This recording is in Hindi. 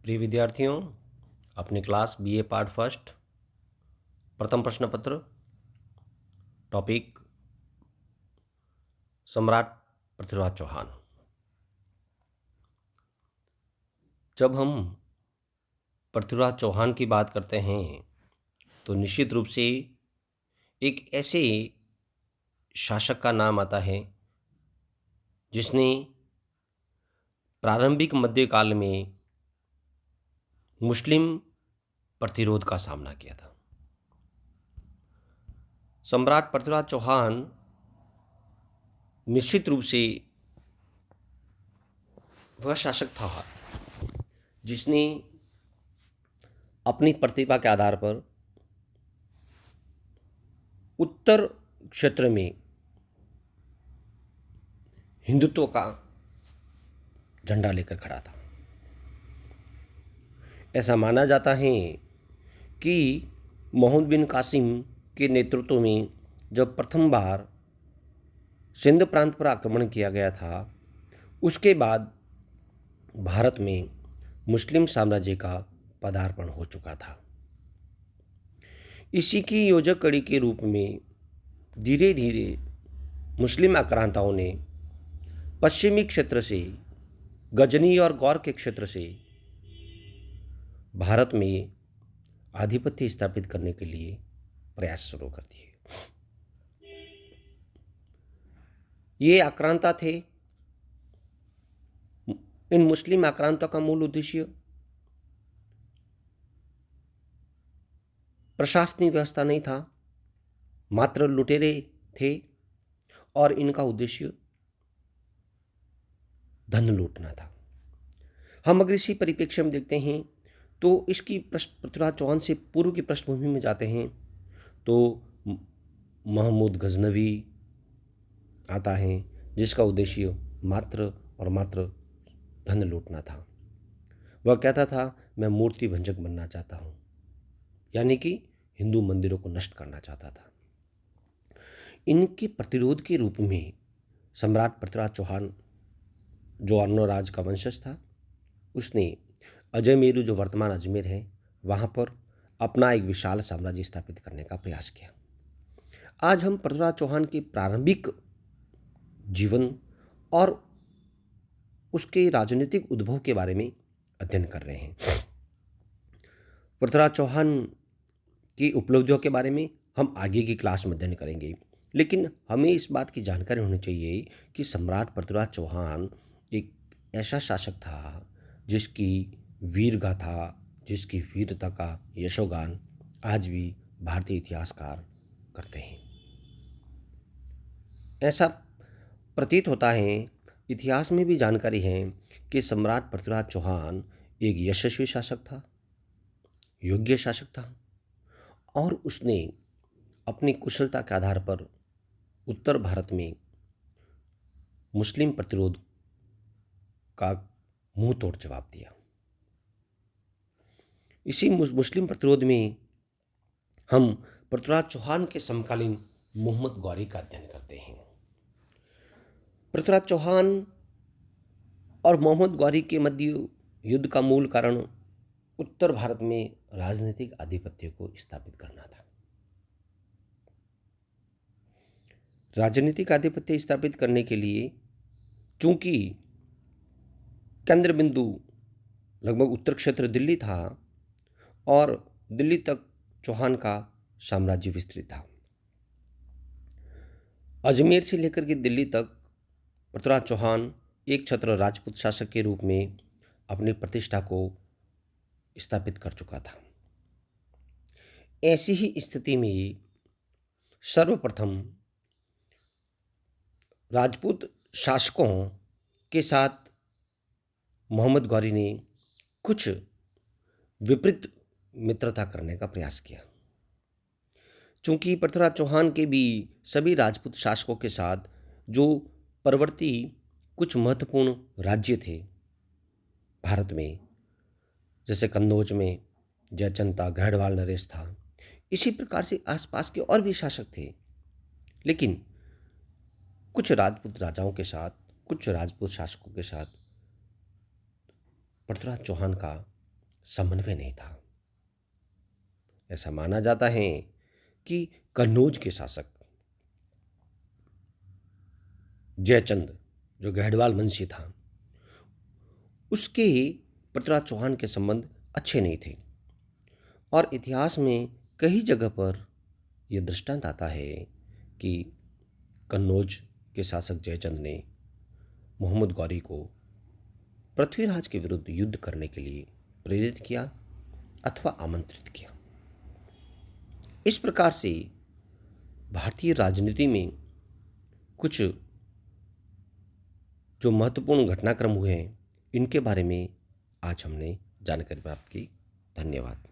प्रिय विद्यार्थियों, अपनी क्लास बीए पार्ट फर्स्ट प्रथम प्रश्न पत्र टॉपिक सम्राट पृथ्वीराज चौहान। जब हम पृथ्वीराज चौहान की बात करते हैं तो निश्चित रूप से एक ऐसे शासक का नाम आता है जिसने प्रारंभिक मध्यकाल में मुस्लिम प्रतिरोध का सामना किया था। सम्राट पृथ्वीराज चौहान निश्चित रूप से वह शासक था जिसने अपनी प्रतिभा के आधार पर उत्तर क्षेत्र में हिंदुत्व का झंडा लेकर खड़ा था। ऐसा माना जाता है कि मोहम्मद बिन कासिम के नेतृत्व में जब प्रथम बार सिंध प्रांत पर आक्रमण किया गया था, उसके बाद भारत में मुस्लिम साम्राज्य का पदार्पण हो चुका था। इसी की योजक कड़ी के रूप में धीरे धीरे मुस्लिम आक्रांताओं ने पश्चिमी क्षेत्र से, गजनी और गौर के क्षेत्र से भारत में आधिपत्य स्थापित करने के लिए प्रयास शुरू कर दिए। ये आक्रांता थे। इन मुस्लिम आक्रांतों का मूल उद्देश्य प्रशासनिक व्यवस्था नहीं था, मात्र लुटेरे थे और इनका उद्देश्य धन लूटना था। हम अगर इसी परिप्रेक्ष्य में देखते हैं तो इसकी पृथ्वीराज चौहान से पूर्व की पृष्ठभूमि में जाते हैं तो महमूद गजनवी आता है, जिसका उद्देश्य मात्र और मात्र धन लूटना था। वह कहता था, मैं मूर्ति भंजक बनना चाहता हूँ, यानी कि हिंदू मंदिरों को नष्ट करना चाहता था। इनके प्रतिरोध के रूप में सम्राट पृथ्वीराज चौहान, जो अर्णोराज का वंशज था, उसने अजयमेरु, जो वर्तमान अजमेर है, वहाँ पर अपना एक विशाल साम्राज्य स्थापित करने का प्रयास किया। आज हम पृथ्वीराज चौहान के प्रारंभिक जीवन और उसके राजनीतिक उद्भव के बारे में अध्ययन कर रहे हैं। पृथ्वीराज चौहान की उपलब्धियों के बारे में हम आगे की क्लास में अध्ययन करेंगे, लेकिन हमें इस बात की जानकारी होनी चाहिए कि सम्राट पृथ्वीराज चौहान एक ऐसा शासक था जिसकी वीर गाथा, जिसकी वीरता का यशोगान आज भी भारतीय इतिहासकार करते हैं। ऐसा प्रतीत होता है, इतिहास में भी जानकारी है कि सम्राट पृथ्वीराज चौहान एक यशस्वी शासक था, योग्य शासक था और उसने अपनी कुशलता के आधार पर उत्तर भारत में मुस्लिम प्रतिरोध का मुंह तोड़ जवाब दिया। इसी मुस्लिम प्रतिरोध में हम पृथ्वीराज चौहान के समकालीन मोहम्मद गौरी का अध्ययन करते हैं। पृथ्वीराज चौहान और मोहम्मद गौरी के मध्य युद्ध का मूल कारण उत्तर भारत में राजनीतिक आधिपत्य को स्थापित करना था। राजनीतिक आधिपत्य स्थापित करने के लिए चूंकि केंद्र बिंदु लगभग उत्तर क्षेत्र दिल्ली था और दिल्ली तक चौहान का साम्राज्य विस्तृत था, अजमेर से लेकर के दिल्ली तक पृथ्वीराज चौहान एक छत्र राजपूत शासक के रूप में अपनी प्रतिष्ठा को स्थापित कर चुका था। ऐसी ही स्थिति में सर्वप्रथम राजपूत शासकों के साथ मोहम्मद गौरी ने कुछ विपरीत मित्रता करने का प्रयास किया। चूंकि पृथ्वीराज चौहान के भी सभी राजपूत शासकों के साथ जो परवर्ती कुछ महत्वपूर्ण राज्य थे भारत में, जैसे कन्नौज में जयचंद था, गढ़वाल नरेश था, इसी प्रकार से आसपास के और भी शासक थे, लेकिन कुछ राजपूत राजाओं के साथ, कुछ राजपूत शासकों के साथ पृथ्वीराज चौहान का समन्वय नहीं था। ऐसा माना जाता है कि कन्नौज के शासक जयचंद, जो गढ़वाल वंशी था, उसके पृथ्वीराज चौहान के संबंध अच्छे नहीं थे और इतिहास में कई जगह पर यह दृष्टांत आता है कि कन्नौज के शासक जयचंद ने मोहम्मद गौरी को पृथ्वीराज के विरुद्ध युद्ध करने के लिए प्रेरित किया अथवा आमंत्रित किया। इस प्रकार से भारतीय राजनीति में कुछ जो महत्वपूर्ण घटनाक्रम हुए हैं, इनके बारे में आज हमने जानकारी प्राप्त की। धन्यवाद।